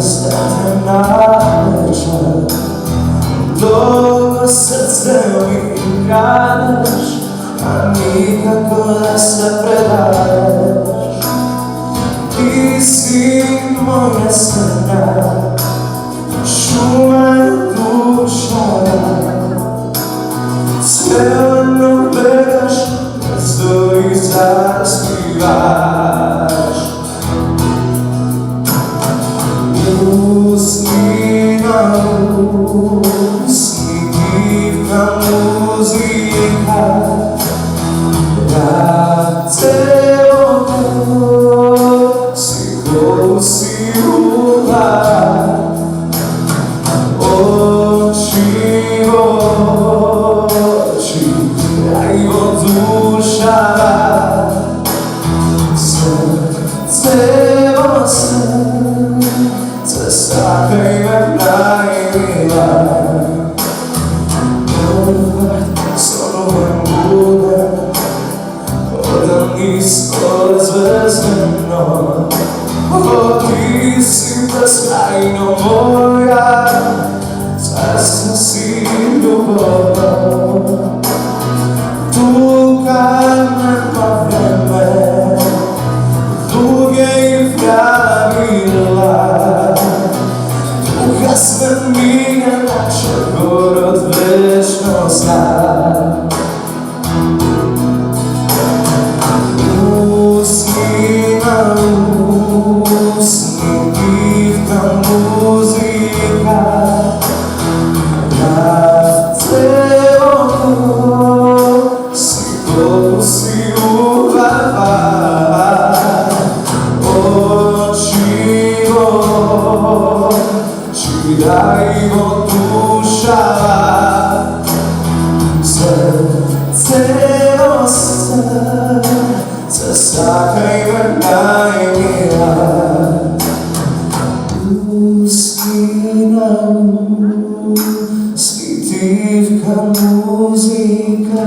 stati na večer, dolgo srce mi kradeš, a nikako da se predaješ. Ti si moja srna, šuma duša, crno gledaš, brzo i zaspivaš. Usni na usni, divna muzika, da te si ko si uvijek. Oči, oči, najvo duša, srce, srce, sakaj me najmila. Solo me bude, hodam nisko zvezdeno. Ti si beskrajno moja, časna si ljubav. Tu kad nema vreme, duge i pravila, tu kad sve mijenja naše gorod večno zna. Usni na usni, divna muzika, da te si ko si uvijek. Oči, oči, najvo duša, srce, srce, sakaj me najmila. Usni na usni, divna muzika.